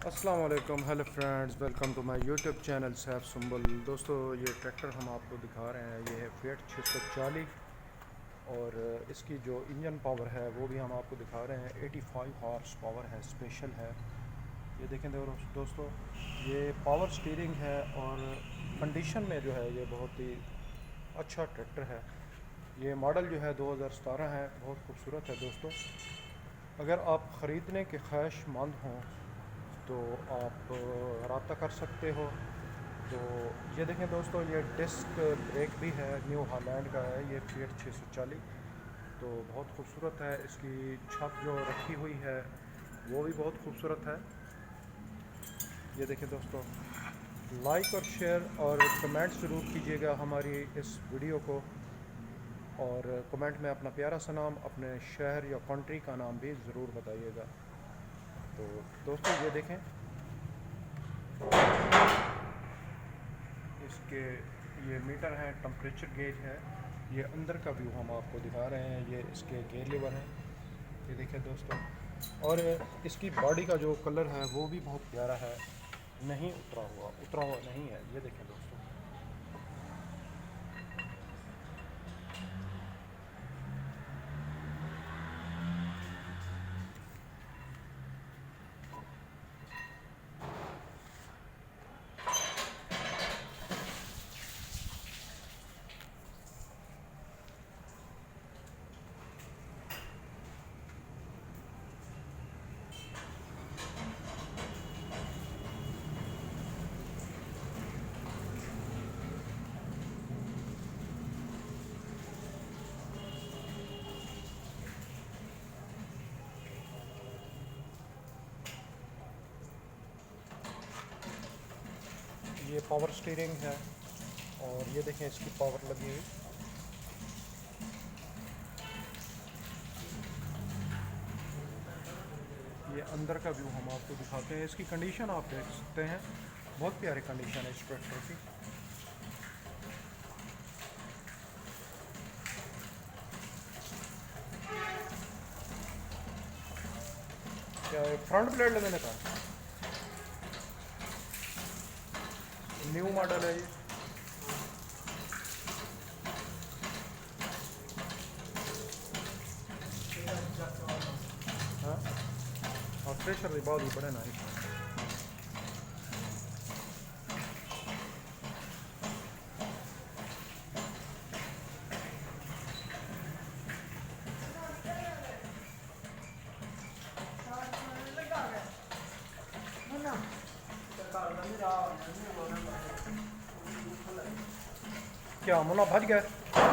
अस्सलाम वालेकुम, hello friends, welcome to my YouTube channel Saif Sumbal. दोस्तों, ये ट्रैक्टर हम आपको दिखा रहे हैं, ये है फिएट 640 और इसकी जो इंजन पावर है वो भी हम आपको दिखा रहे हैं। 85 हॉर्स पावर है, स्पेशल है। ये देखें दोस्तों, ये पावर स्टीयरिंग है और कंडीशन में जो है ये बहुत ही अच्छा ट्रैक्टर है। ये मॉडल जो है 2017 है, बहुत खूबसूरत है दोस्तों। अगर आप ख़रीदने के ख्वाहिशमंद हों तो आप रब्ता कर सकते हो। तो ये देखें दोस्तों, ये डिस्क ब्रेक भी है, न्यू हॉलैंड का है ये फिएट 640। तो बहुत खूबसूरत है। इसकी छत जो रखी हुई है वो भी बहुत खूबसूरत है। ये देखें दोस्तों, लाइक और शेयर और कमेंट ज़रूर कीजिएगा हमारी इस वीडियो को, और कमेंट में अपना प्यारा सा नाम, अपने शहर या कंट्री का नाम भी ज़रूर बताइएगा। तो दोस्तों, ये देखें, इसके ये मीटर हैं, टेम्परेचर गेज है। ये अंदर का व्यू हम आपको दिखा रहे हैं। ये इसके गेयर लीवर हैं, ये देखिए दोस्तों। और इसकी बॉडी का जो कलर है वो भी बहुत प्यारा है, नहीं उतरा हुआ नहीं है। ये देखें दोस्तों, ये पावर स्टीयरिंग है और ये देखें इसकी पावर लगी हुई। ये अंदर का व्यू हम आपको दिखाते हैं। इसकी कंडीशन आप देख सकते हैं, बहुत प्यारी कंडीशन है इस ट्रैक्टर की। क्या फ्रंट प्लेट लगाने का न्यू मॉडल है ये। हाँ, और प्रेशर भी बहुत ही बड़े ना इसमें। क्या मुन्ना भज गया?